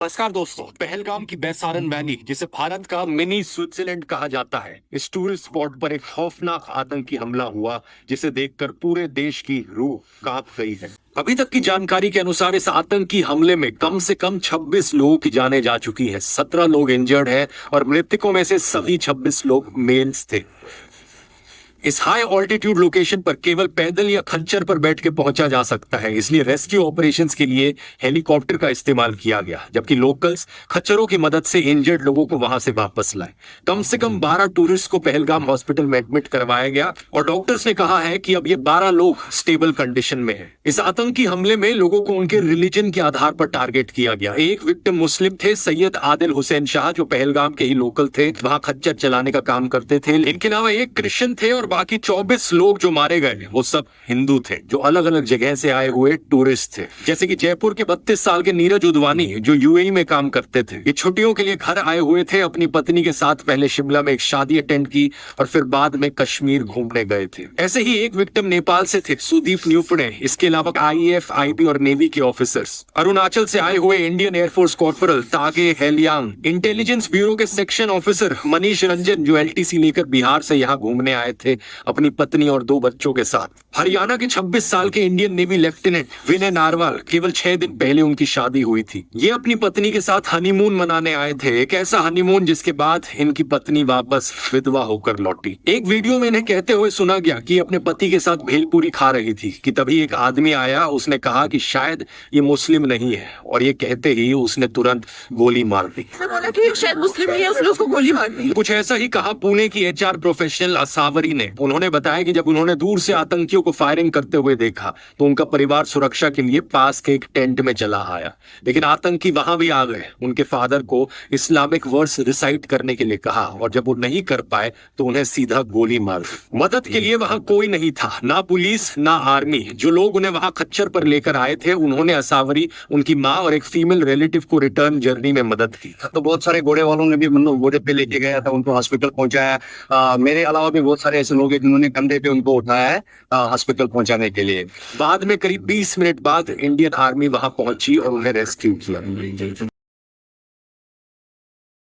नमस्कार दोस्तों, पहलगाम की बेसारन वैली, जिसे भारत का मिनी स्विट्जरलैंड कहा जाता है, इस टूरिस्ट स्पॉट पर एक खौफनाक आतंकी हमला हुआ जिसे देखकर पूरे देश की रूह कांप गई है। अभी तक की जानकारी के अनुसार इस आतंकी हमले में कम से कम 26 लोगों की जानें जा चुकी है, 17 लोग इंजर्ड हैं और मृतकों में से सभी 26 लोग मेल्स थे। इस हाई ऑल्टीट्यूड लोकेशन पर केवल पैदल या खच्चर पर बैठ के पहुंचा जा सकता है, इसलिए रेस्क्यू ऑपरेशंस के लिए हेलीकॉप्टर का इस्तेमाल किया गया, जबकि लोकल्स खच्चरों की मदद से इंजर्ड लोगों को वहां से वापस लाए। कम से कम 12 टूरिस्ट को पहलगाम हॉस्पिटल में एडमिट करवाया गया और डॉक्टर्स ने कहा है कि अब ये 12 लोग स्टेबल कंडीशन में है। इस आतंकी हमले में लोगों को उनके रिलीजन के आधार पर टारगेट किया गया। एक विक्टिम मुस्लिम थे, सैयद आदिल हुसैन शाह, जो पहलगाम के ही लोकल थे, वहां खच्चर चलाने का काम करते थे। इनके अलावा एक क्रिश्चियन थे और बाकी 24 लोग जो मारे गए वो सब हिंदू थे, जो अलग अलग जगह से आए हुए टूरिस्ट थे, जैसे कि जयपुर के 32 साल के नीरज उदवानी, जो यूएई में काम करते थे। ये छुट्टियों के लिए घर आए हुए थे, अपनी पत्नी के साथ पहले शिमला में एक शादी अटेंड की और फिर बाद में कश्मीर घूमने गए थे। ऐसे ही एक विक्टिम नेपाल से थे, सुदीप न्यूपड़े। इसके अलावा आईएएफ, आईबी और नेवी के ऑफिसर्स, अरुणाचल से आए हुए इंडियन एयरफोर्स कॉर्पोरल तागे हेलियांग, इंटेलिजेंस ब्यूरो के सेक्शन ऑफिसर मनीष रंजन, जो एलटीसी लेकर बिहार से यहाँ घूमने आए थे अपनी पत्नी और 2 बच्चों के साथ। हरियाणा के 26 साल के इंडियन नेवी लेफ्टिनेंट विनय नारवाल, केवल 6 दिन पहले उनकी शादी हुई थी। ये अपनी पत्नी के साथ हनीमून मनाने आए थे, एक ऐसा हनीमून जिसके बाद इनकी पत्नी वापस विधवा होकर लौटी। एक वीडियो में इन्हें कहते हुए सुना गया कि अपने पति के साथ भेलपूरी खा रही थी कि तभी एक आदमी आया, उसने कहा कि शायद ये मुस्लिम नहीं है, और ये कहते ही उसने तुरंत गोली मार दी। बोला कि शायद मुस्लिम नहीं है, उसने उसको गोली मार दी। कुछ ऐसा ही कहा पुणे की एचआर प्रोफेशनल असावरी ने। उन्होंने बताया कि जब उन्होंने दूर से आतंकियों को फायरिंग करते हुए देखा तो उनका परिवार सुरक्षा के लिए पास के एक टेंट में चला आया, लेकिन आतंकी वहां भी आ गए। उनके फादर को इस्लामिक वर्ड्स रिसाइट करने के लिए कहा और जब वो नहीं कर पाए तो उन्हें सीधा गोली मार दी। मदद के लिए वहां कोई नहीं था, ना पुलिस ना आर्मी। जो लोग उन्हें वहां खच्चर पर लेकर आए थे, उन्होंने असावरी, उनकी माँ और एक फीमेल रिलेटिव को रिटर्न जर्नी में मदद की। तो बहुत सारे घोड़े वालों ने भी मतलब घोड़े पे लेके गया था, उनको हॉस्पिटल पहुंचाया। मेरे अलावा भी बहुत सारे ऐसे लोग हैं जिन्होंने कंधे पे उनको उठाया है हॉस्पिटल पहुंचाने के लिए। बाद में करीब 20 मिनट बाद इंडियन आर्मी वहां पहुंची और उन्हें रेस्क्यू किया।